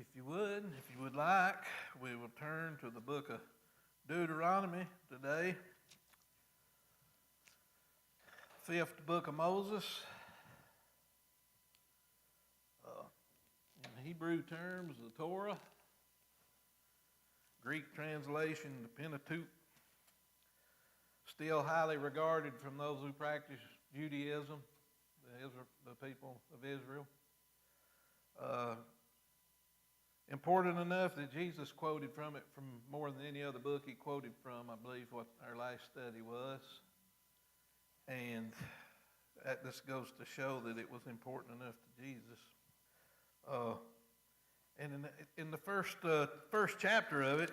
If you would like, we will turn to the book of Deuteronomy today. Fifth book of Moses. In Hebrew terms, the Torah. Greek translation, the Pentateuch. Still highly regarded from those who practice Judaism, the people of Israel. Important enough that Jesus quoted from it from more than any other book he quoted from, I believe, what our last study was. And that just goes to show that it was important enough to Jesus. And in the first chapter of it,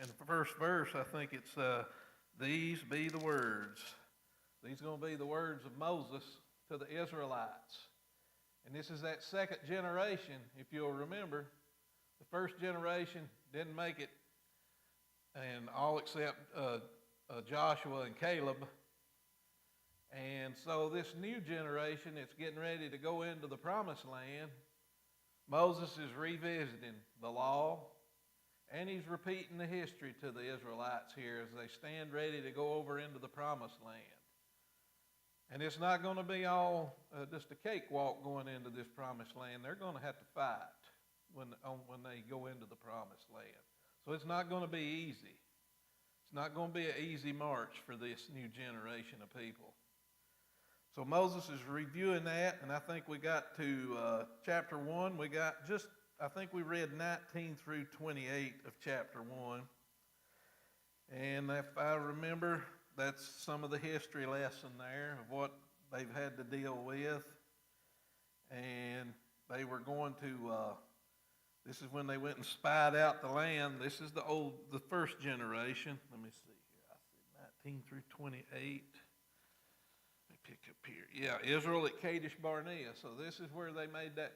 in the first verse, I think it's, these be the words. These are going to be the words of Moses to the Israelites. And this is that second generation, if you'll remember. The first generation didn't make it, and all except Joshua and Caleb. And so this new generation that's getting ready to go into the promised land, Moses is revisiting the law, and he's repeating the history to the Israelites here as they stand ready to go over into the promised land. And it's not going to be all just a cakewalk going into this promised land. They're going to have to fight when they go into the promised land. So it's not going to be easy. It's not going to be an easy march for this new generation of people. So Moses is reviewing that, and I think we got to chapter 1. I think we read 19 through 28 of chapter 1. And if I remember, that's some of the history lesson there of what they've had to deal with. And they were going to, this is when they went and spied out the land. This is the first generation. Let me see here. I see 19 through 28. Let me pick up here. Yeah, Israel at Kadesh Barnea. So this is where they made that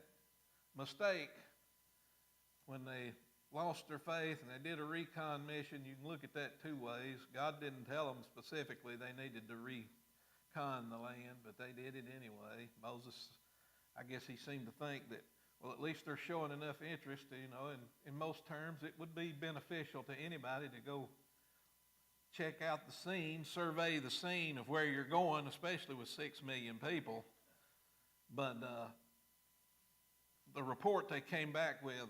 mistake when they lost their faith and they did a recon mission. You can look at that two ways. God didn't tell them specifically they needed to recon the land, but they did it anyway. Moses, I guess he seemed to think that, well, at least they're showing enough interest, in most terms, it would be beneficial to anybody to go check out the scene, survey the scene of where you're going, especially with 6 million people. But the report they came back with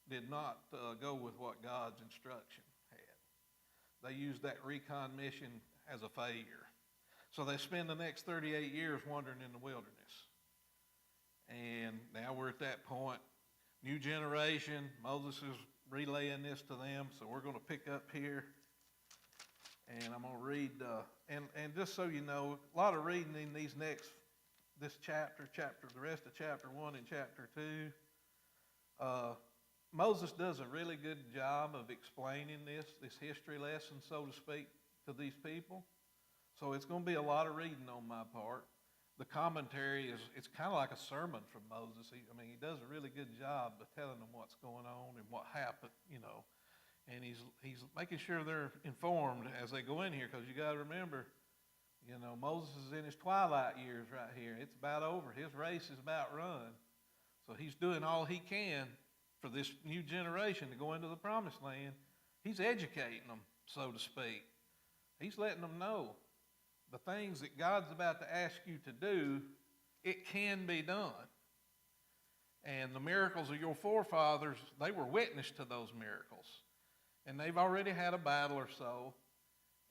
did not go with what God's instruction had. They used that recon mission as a failure. So they spend the next 38 years wandering in the wilderness. And now we're at that point. New generation, Moses is relaying this to them, so we're going to pick up here. And I'm going to read, and just so you know, a lot of reading in this chapter, the rest of chapter 1 and chapter 2. Moses does a really good job of explaining this history lesson, so to speak, to these people. So it's going to be a lot of reading on my part. The commentary it's kind of like a sermon from Moses. He does a really good job of telling them what's going on and what happened, And he's making sure they're informed as they go in here, because you got to remember, Moses is in his twilight years right here. It's about over. His race is about run. So he's doing all he can for this new generation to go into the promised land. He's educating them, so to speak. He's letting them know the things that God's about to ask you to do, it can be done. And the miracles of your forefathers, they were witness to those miracles. And they've already had a battle or so,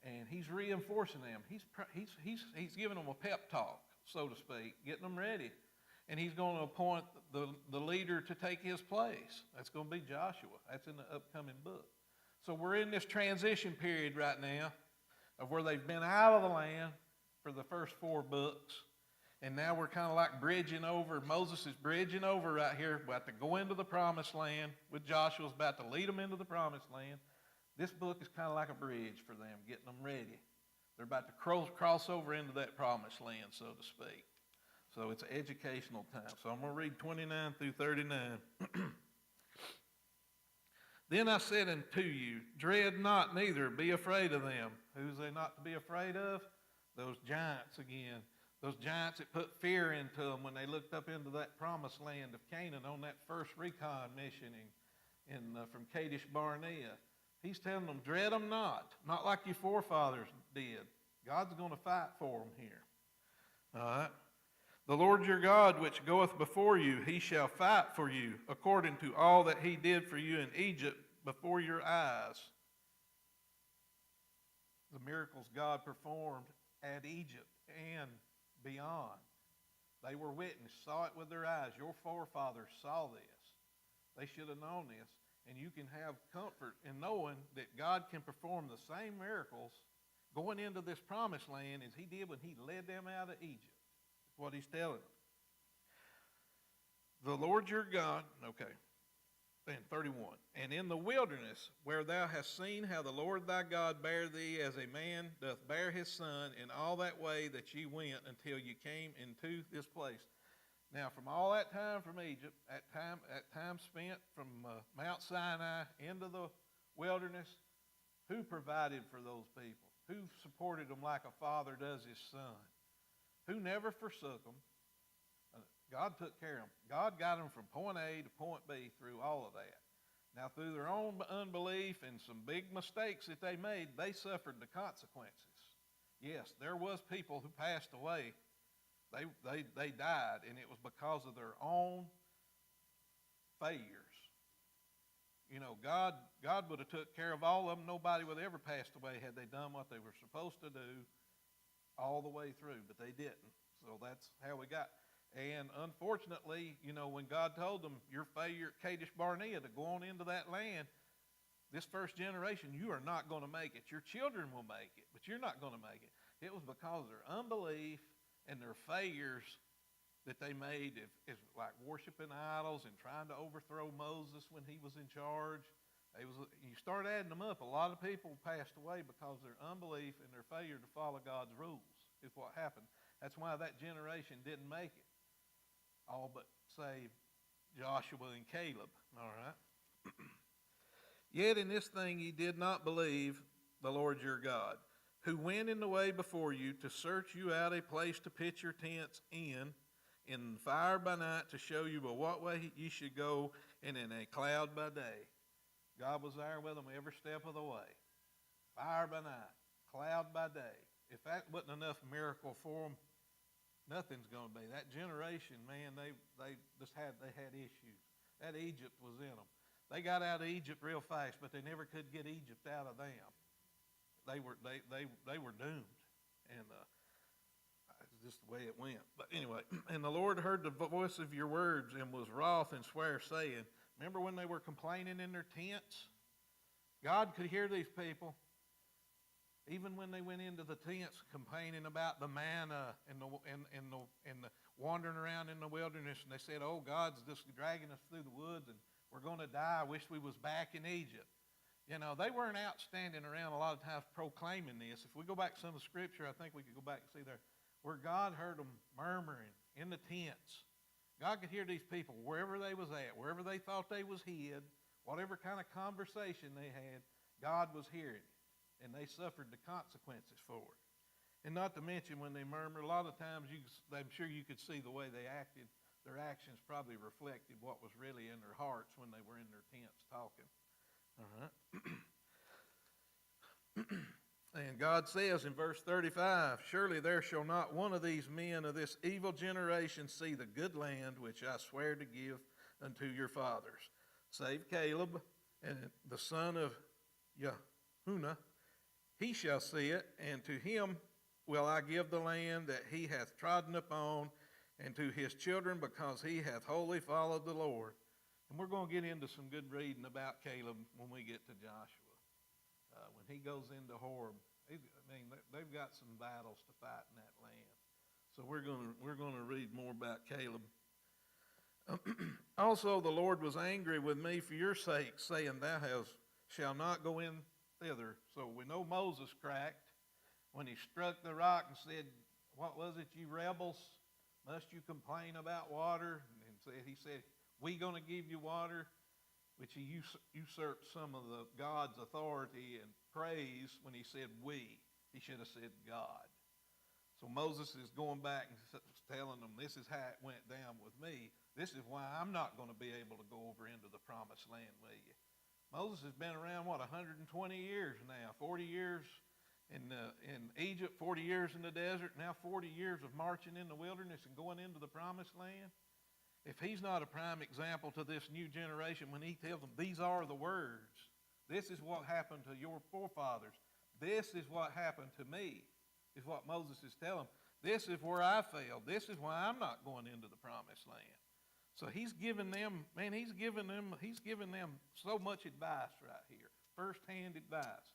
and he's reinforcing them. He's giving them a pep talk, so to speak, getting them ready. And he's going to appoint the leader to take his place. That's going to be Joshua. That's in the upcoming book. So we're in this transition period right now of where they've been out of the land for the first 4 books. And now we're kind of like bridging over. Moses is bridging over right here, about to go into the promised land, with Joshua's about to lead them into the promised land. This book is kind of like a bridge for them, getting them ready. They're about to cross over into that promised land, so to speak. So it's an educational time. So I'm going to read 29 through 39. Then I said unto you, dread not, neither be afraid of them. Who's they not to be afraid of? Those giants again. Those giants that put fear into them when they looked up into that promised land of Canaan on that first recon mission from Kadesh Barnea. He's telling them, dread them not like your forefathers did. God's going to fight for them here. All right. The Lord your God, which goeth before you, he shall fight for you, according to all that he did for you in Egypt before your eyes. The miracles God performed at Egypt and beyond. They were witness, saw it with their eyes. Your forefathers saw this. They should have known this. And you can have comfort in knowing that God can perform the same miracles going into this promised land as he did when he led them out of Egypt. That's what he's telling them. The Lord your God, okay, and 31. And in the wilderness, where thou hast seen how the Lord thy God bare thee as a man doth bear his son, in all that way that ye went until ye came into this place. Now, from all that time from Egypt, that time spent from Mount Sinai into the wilderness, who provided for those people? Who supported them like a father does his son? Who never forsook them? God took care of them. God got them from point A to point B through all of that. Now, through their own unbelief and some big mistakes that they made, they suffered the consequences. Yes, there was people who passed away. They died, and it was because of their own failures. You know, God would have took care of all of them. Nobody would have ever passed away had they done what they were supposed to do all the way through, but they didn't. So that's how we got. And unfortunately, you know, when God told them, your failure at Kadesh Barnea to go on into that land, this first generation, you are not going to make it. Your children will make it, but you're not going to make it. It was because of their unbelief and their failures that they made is like worshiping idols and trying to overthrow Moses when he was in charge. You start adding them up, a lot of people passed away because of their unbelief and their failure to follow God's rules is what happened. That's why that generation didn't make it. All but save Joshua and Caleb, all right? Yet in this thing ye did not believe the Lord your God, who went in the way before you to search you out a place to pitch your tents in fire by night to show you by what way ye should go, and in a cloud by day. God was there with them every step of the way. Fire by night, cloud by day. If that wasn't enough miracle for them, nothing's going to be. That generation, man, they had issues. That Egypt was in them. They got out of Egypt real fast, but they never could get Egypt out of them. They were doomed, and it's just the way it went. But anyway, and the Lord heard the voice of your words and was wroth and sware, saying, remember when they were complaining in their tents? God could hear these people. Even when they went into the tents complaining about the manna and the wandering around in the wilderness, and they said, oh, God's just dragging us through the woods and we're going to die. I wish we was back in Egypt. You know, they weren't out standing around a lot of times proclaiming this. If we go back to some of the scripture, I think we could go back and see there where God heard them murmuring in the tents. God could hear these people wherever they was at, wherever they thought they was hid, whatever kind of conversation they had, God was hearing it. And they suffered the consequences for it. And not to mention when they murmured, a lot of times I'm sure you could see the way they acted. Their actions probably reflected what was really in their hearts when they were in their tents talking. All right. And God says in verse 35, surely there shall not one of these men of this evil generation see the good land which I swear to give unto your fathers, save Caleb and the son of Jehunah. He shall see it, and to him will I give the land that he hath trodden upon, and to his children, because he hath wholly followed the Lord. And we're going to get into some good reading about Caleb when we get to Joshua. When he goes into Horeb, they've got some battles to fight in that land. So we're going to read more about Caleb. Also the Lord was angry with me for your sake, saying, thou shalt not go in thither. So we know Moses cracked when he struck the rock and said, what was it, you rebels? Must you complain about water? And he said, we going to give you water, which he usurped some of the God's authority and praise when he said we. He should have said God. So Moses is going back and telling them, this is how it went down with me. This is why I'm not going to be able to go over into the promised land with you. Moses has been around, 120 years now, 40 years in Egypt, 40 years in the desert, now 40 years of marching in the wilderness and going into the promised land. If he's not a prime example to this new generation when he tells them, these are the words, this is what happened to your forefathers, this is what happened to me, is what Moses is telling them. This is where I failed. This is why I'm not going into the promised land. So he's giving them so much advice right here, firsthand advice.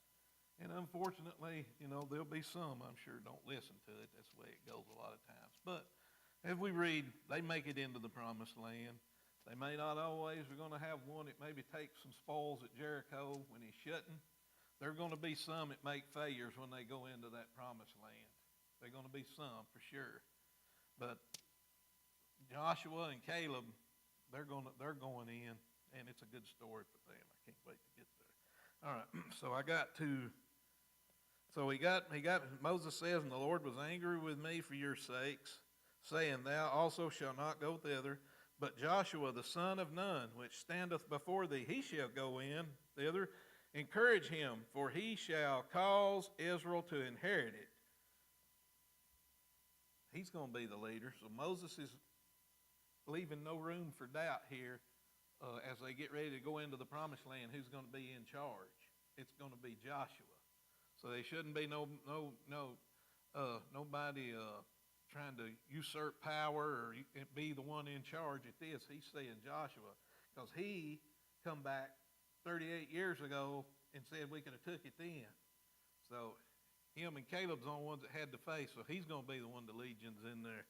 And unfortunately, there'll be some, I'm sure, don't listen to it. That's the way it goes a lot of times. But as we read, they make it into the promised land. They may not always. We're going to have one that maybe takes some spoils at Jericho when he shouldn't. There are going to be some that make failures when they go into that promised land. There are going to be some for sure. But Joshua and Caleb, they're going in, and it's a good story for them. I can't wait to get there. All right, so Moses says, and the Lord was angry with me for your sakes, saying, thou also shalt not go thither, but Joshua the son of Nun, which standeth before thee, he shall go in thither. Encourage him, for he shall cause Israel to inherit it. He's going to be the leader. So Moses is leaving no room for doubt here as they get ready to go into the promised land. Who's going to be in charge? It's going to be Joshua. So there shouldn't be nobody trying to usurp power or be the one in charge at this. He's saying Joshua, because he come back 38 years ago and said we could have took it then. So him and Caleb's the only ones that had to face, so he's going to be the one the legion's in there.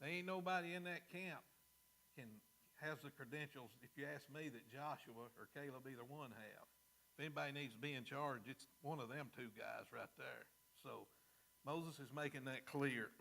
There ain't nobody in that camp has the credentials, if you ask me, that Joshua or Caleb, either one, have. If anybody needs to be in charge, it's one of them two guys right there. So Moses is making that clear.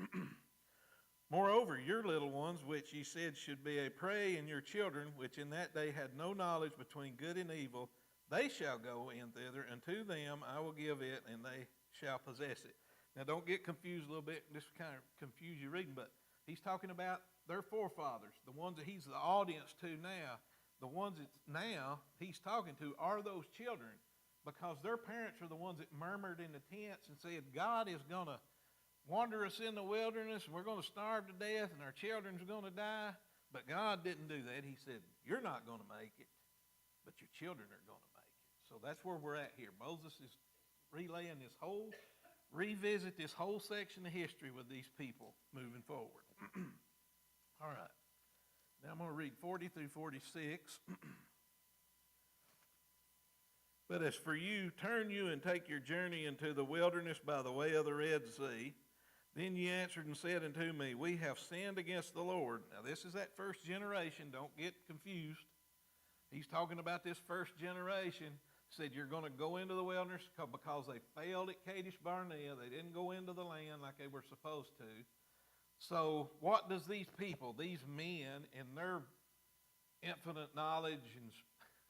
Moreover, your little ones, which ye said should be a prey, and your children, which in that day had no knowledge between good and evil, they shall go in thither, and to them I will give it, and they shall possess it. Now don't get confused a little bit. This kind of confuse your reading, but he's talking about their forefathers, the ones that he's the audience to now. The ones that now he's talking to are those children, because their parents are the ones that murmured in the tents and said, God is going to wander us in the wilderness, and we're going to starve to death, and our children's going to die. But God didn't do that. He said, you're not going to make it, but your children are going to make it. So that's where we're at here. Moses is revisit this whole section of history with these people moving forward. All right. Now I'm going to read 40 through 46. But as for you, turn you and take your journey into the wilderness by the way of the Red Sea. Then ye answered and said unto me, we have sinned against the Lord. Now this is that first generation. Don't get confused. He's talking about this first generation. Said you're going to go into the wilderness because they failed at Kadesh Barnea. They didn't go into the land like they were supposed to. So what does these people, these men, in their infinite knowledge and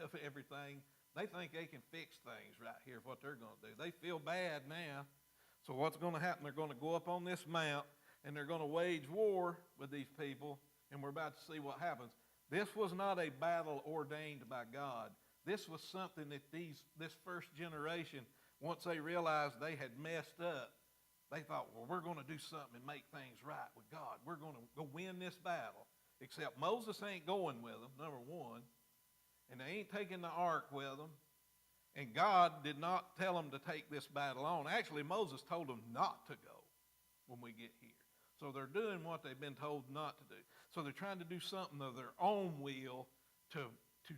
of everything, they think they can fix things right here, what they're going to do. They feel bad now. So what's going to happen? They're going to go up on this mount, and they're going to wage war with these people, and we're about to see what happens. This was not a battle ordained by God. This was something that this first generation, once they realized they had messed up, they thought, well, we're going to do something and make things right with God. We're going to go win this battle. Except Moses ain't going with them, number one. And they ain't taking the ark with them. And God did not tell them to take this battle on. Actually, Moses told them not to go when we get here. So they're doing what they've been told not to do. So they're trying to do something of their own will to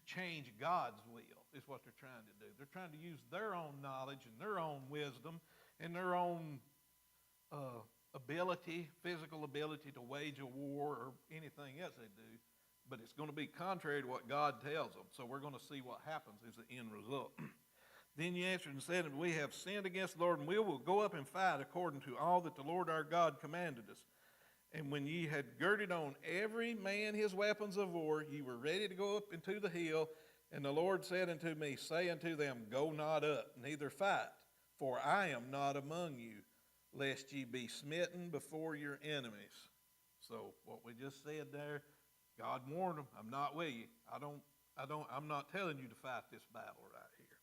change God's will, is what they're trying to do. They're trying to use their own knowledge and their own wisdom and their own physical ability to wage a war or anything else they do. But it's going to be contrary to what God tells them. So we're going to see what happens as the end result. Then ye answered and said, we have sinned against the Lord, and we will go up and fight according to all that the Lord our God commanded us. And when ye had girded on every man his weapons of war, ye were ready to go up into the hill. And the Lord said unto me, say unto them, go not up, neither fight, for I am not among you. lest ye be smitten before your enemies. So what we just said there, God warned them, I'm not with you. I'm not telling you to fight this battle right here.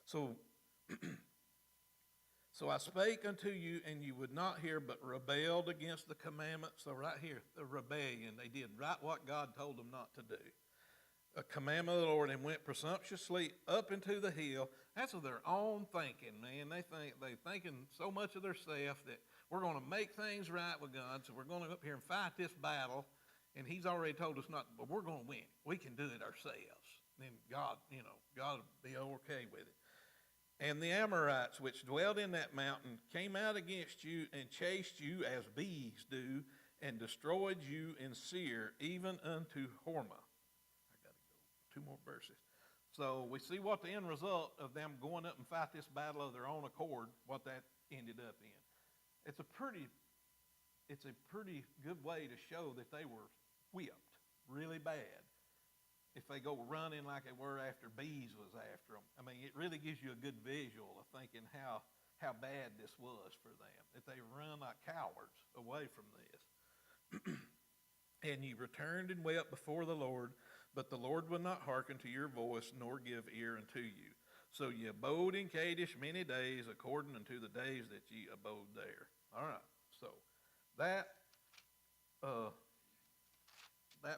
So, so I spake unto you, and you would not hear, but rebelled against the commandment. So right here, the rebellion, they did right what God told them not to do. A commandment of the Lord, and went presumptuously up into the hill. That's of their own thinking, man. They thinking so much of themselves that we're going to make things right with God, so we're going to go up here and fight this battle. And he's already told us not, but we're going to win. We can do it ourselves. Then God, God will be okay with it. And the Amorites, which dwelled in that mountain, came out against you and chased you as bees do, and destroyed you in Seir, even unto Hormah. I got to go 2 more verses. So we see what the end result of them going up and fight this battle of their own accord, what that ended up in. It's a pretty good way to show that they were whipped really bad if they go running like they were after bees was after them. I mean, it really gives you a good visual of thinking how bad this was for them, that they run like cowards away from this. And ye returned and wept before the Lord, but the Lord would not hearken to your voice, nor give ear unto you. So ye abode in Kadesh many days, according unto the days that ye abode there. All right, so that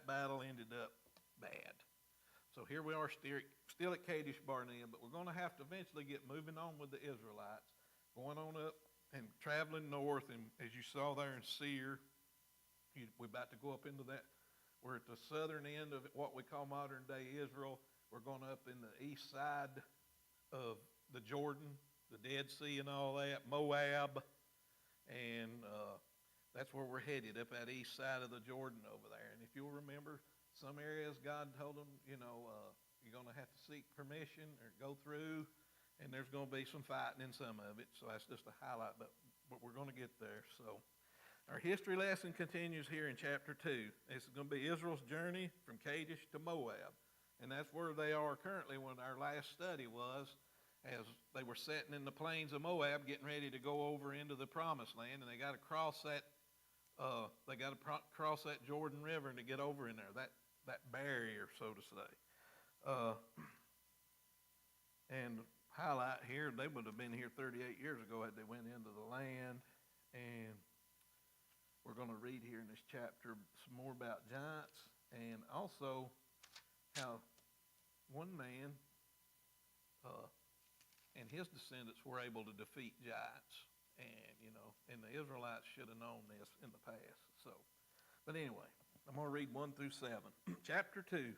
battle ended up bad. So here we are still at Kadesh Barnea, but we're going to have to eventually get moving on with the Israelites, going on up and traveling north. And as you saw there in Seir, we're about to go up into that. We're at the southern end of what we call modern day Israel. We're going up in the east side of the Jordan, the Dead Sea and all that, Moab, and that's where we're headed, up that east side of the Jordan over there. And if you'll remember, some areas God told them, you're going to have to seek permission or go through, and there's going to be some fighting in some of it. So that's just a highlight, but we're going to get there. So our history lesson continues here in chapter 2. This is going to be Israel's journey from Kadesh to Moab. And that's where they are currently when our last study was, as they were sitting in the plains of Moab getting ready to go over into the promised land, and they got to cross that Jordan River to get over in there, that barrier, so to say. And highlight here, they would have been here 38 years ago had they went into the land. And we're going to read here in this chapter some more about giants, and also how one man and his descendants were able to defeat giants. And the Israelites should have known this in the past. So, but anyway, I'm going to read 1 through 7. Chapter 2.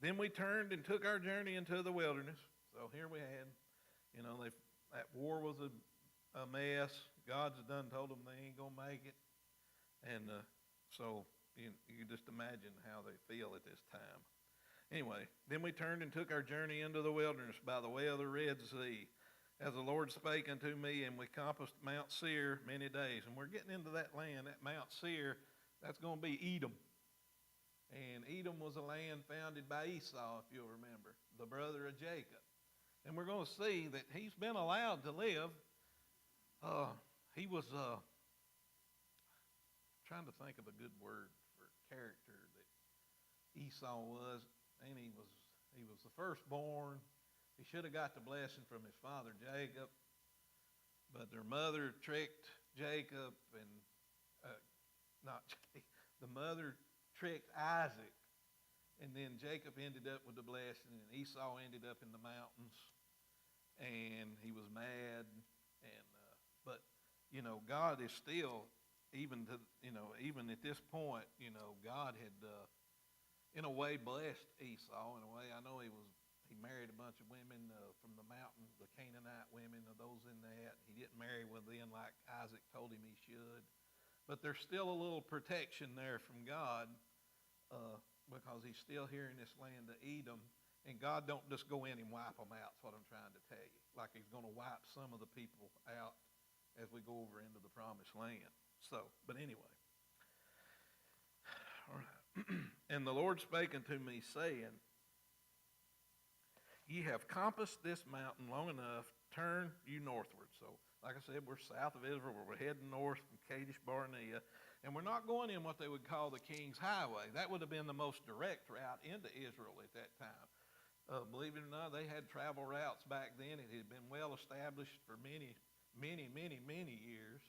Then we turned and took our journey into the wilderness. So here we had, that war was a mess. God's done told them they ain't going to make it. And so you just imagine how they feel at this time. Anyway, then we turned and took our journey into the wilderness by the way of the Red Sea, as the Lord spake unto me, and we compassed Mount Seir many days. And we're getting into that land, that Mount Seir, that's going to be Edom. And Edom was a land founded by Esau, if you'll remember, the brother of Jacob. And we're going to see that he's been allowed to live. He was trying to think of a good word for character that Esau was. And he was the firstborn. He should have got the blessing from his father Jacob, but their mother tricked Jacob, and the mother tricked Isaac, and then Jacob ended up with the blessing, and Esau ended up in the mountains, and he was mad, and but God is still, even at this point, God had in a way blessed Esau. In a way, I know he married a bunch of women from the mountain, the Canaanite women, those in that. He didn't marry one then like Isaac told him he should. But there's still a little protection there from God because he's still here in this land of Edom. And God don't just go in and wipe them out, is what I'm trying to tell you. Like he's going to wipe some of the people out as we go over into the promised land. So, but anyway. All right. And the Lord spake unto me, saying, ye have compassed this mountain long enough, turn you northward. So, like I said, we're south of Israel. We're heading north from Kadesh Barnea. And we're not going in what they would call the King's Highway. That would have been the most direct route into Israel at that time. Believe it or not, they had travel routes back then. It had been well established for many years.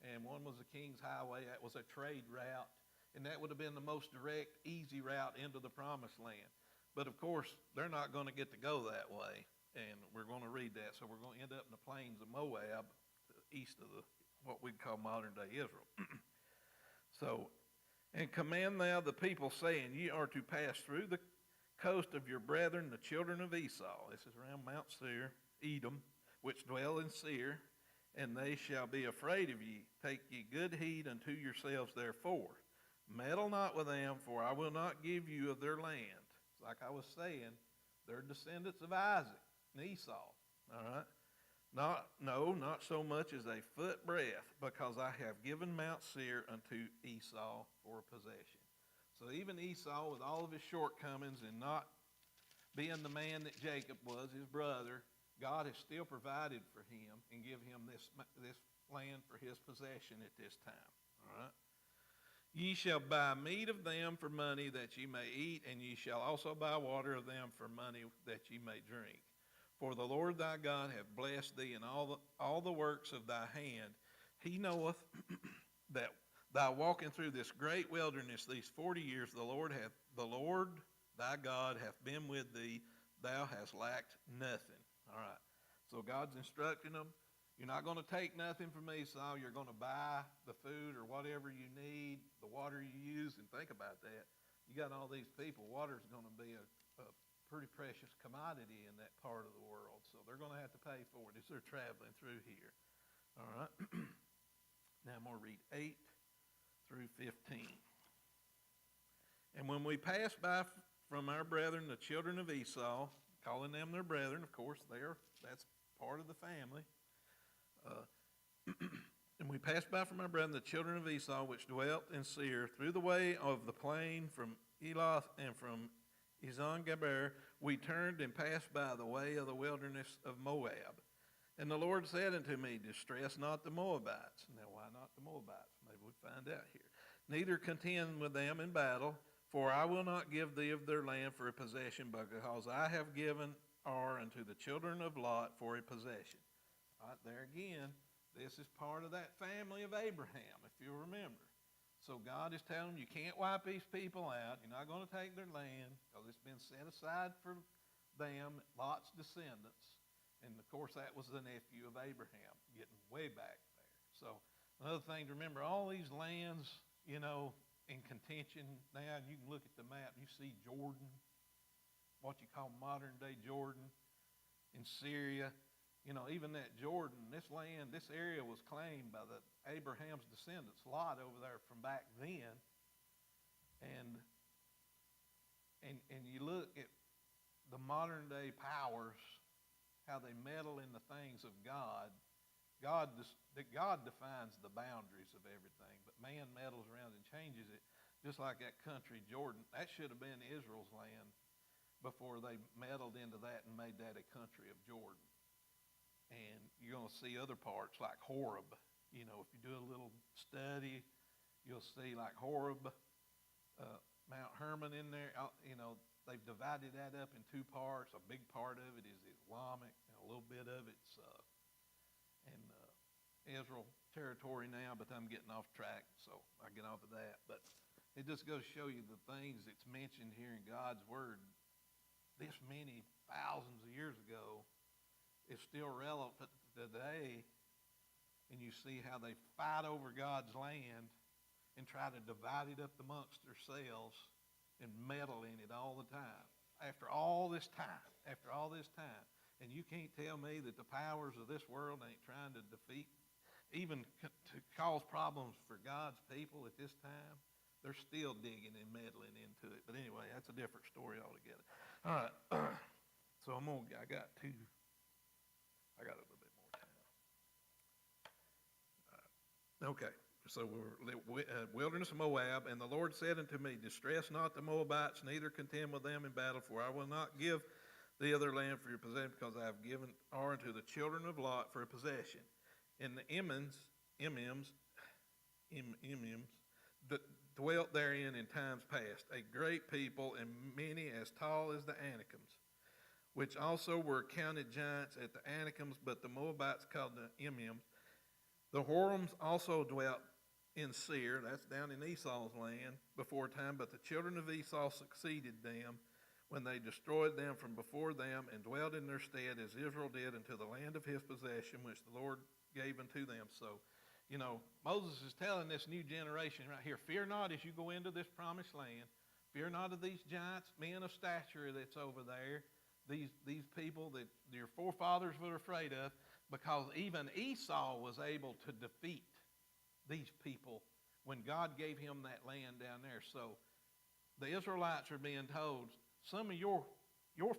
And one was the King's Highway. That was a trade route. And that would have been the most direct, easy route into the Promised Land. But of course, they're not going to get to go that way. And we're going to read that. So we're going to end up in the plains of Moab, east of what we'd call modern day Israel. So, and command thou the people, saying, ye are to pass through the coast of your brethren, the children of Esau. This is around Mount Seir, Edom, which dwell in Seir, and they shall be afraid of ye. Take ye good heed unto yourselves, therefore. Meddle not with them, for I will not give you of their land. Like I was saying, they're descendants of Isaac and Esau. All right? Not so much as a foot breadth, because I have given Mount Seir unto Esau for possession. So even Esau, with all of his shortcomings and not being the man that Jacob was, his brother, God has still provided for him and give him this land for his possession at this time. All right? Ye shall buy meat of them for money that ye may eat, and ye shall also buy water of them for money that ye may drink. For the Lord thy God hath blessed thee in all the works of thy hand. He knoweth that thou walking through this great wilderness these 40 years, the Lord thy God hath been with thee. Thou hast lacked nothing. All right. So God's instructing them. You're not going to take nothing from Esau. You're going to buy the food or whatever you need, the water you use. And think about that. You got all these people. Water's going to be a pretty precious commodity in that part of the world. So they're going to have to pay for it as they're traveling through here. All right. Now I'm going to read 8 through 15. And when we pass by from our brethren, the children of Esau, calling them their brethren, of course, that's part of the family. And we passed by from our brethren, the children of Esau, which dwelt in Seir, through the way of the plain from Eloth and from Ezon-Geber, we turned and passed by the way of the wilderness of Moab. And the Lord said unto me, distress not the Moabites. Now, why not the Moabites? Maybe we'll find out here. Neither contend with them in battle, for I will not give thee of their land for a possession, because I have given Ar unto the children of Lot for a possession. All right, there again, this is part of that family of Abraham, if you remember. So God is telling them, you can't wipe these people out. You're not going to take their land, because it's been set aside for them, Lot's descendants. And, of course, that was the nephew of Abraham, getting way back there. So another thing to remember, all these lands, in contention now, and you can look at the map, you see Jordan, what you call modern-day Jordan, in Syria. Even that Jordan, this land, this area was claimed by Abraham's descendants, Lot over there from back then. And you look at the modern-day powers, how they meddle in the things of God. God defines the boundaries of everything, but man meddles around and changes it, just like that country, Jordan. That should have been Israel's land before they meddled into that and made that a country of Jordan. And you're going to see other parts like Horeb. If you do a little study, you'll see like Horeb, Mount Hermon in there. They've divided that up in two parts. A big part of it is Islamic, and a little bit of it's in Israel territory now, but I'm getting off track, so I get off of that. But it just goes to show you the things that's mentioned here in God's Word this many thousands of years ago is still relevant today, and you see how they fight over God's land and try to divide it up amongst themselves and meddle in it all the time. After all this time, and you can't tell me that the powers of this world ain't trying to defeat, even to cause problems for God's people at this time. They're still digging and meddling into it. But anyway, that's a different story altogether. All right, so I got a little bit more time. Okay, so we're wilderness of Moab, and the Lord said unto me, distress not the Moabites, neither contend with them in battle, for I will not give the other land for your possession, because I have given Ar unto the children of Lot for a possession. And the Emims, that dwelt therein in times past, a great people, and many as tall as the Anakims, which also were counted giants at the Anakims, but the Moabites called the Emims. The Horims also dwelt in Seir, that's down in Esau's land, before time, but the children of Esau succeeded them when they destroyed them from before them and dwelt in their stead as Israel did unto the land of his possession, which the Lord gave unto them. So, Moses is telling this new generation right here, fear not as you go into this promised land. Fear not of these giants, men of stature that's over there, these people that your forefathers were afraid of, because even Esau was able to defeat these people when God gave him that land down there. So the Israelites are being told, some of your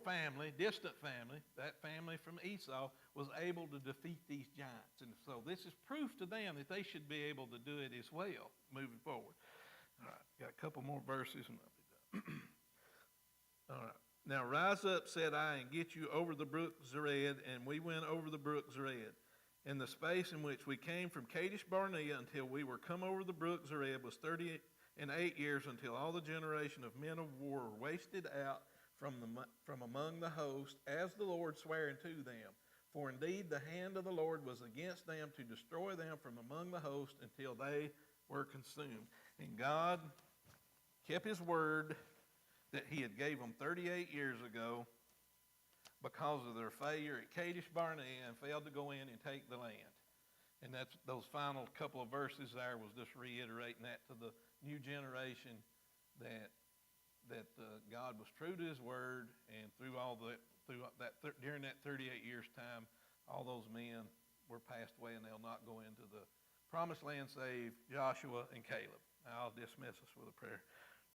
family, distant family, that family from Esau, was able to defeat these giants. And so this is proof to them that they should be able to do it as well moving forward. All right, got a couple more verses and I'll be done. All right. Now rise up, said I, and get you over the brook Zered, and we went over the brook Zered. And the space in which we came from Kadesh Barnea until we were come over the brook Zered was 38 years, until all the generation of men of war were wasted out from among the host, as the Lord sware unto them. For indeed the hand of the Lord was against them to destroy them from among the host until they were consumed. And God kept his word that he had gave them 38 years ago because of their failure at Kadesh Barnea and failed to go in and take the land. And that's those final couple of verses there was just reiterating that to the new generation that God was true to his word, and during that 38 years time, all those men were passed away, and they'll not go into the promised land save Joshua and Caleb. I'll dismiss us with a prayer.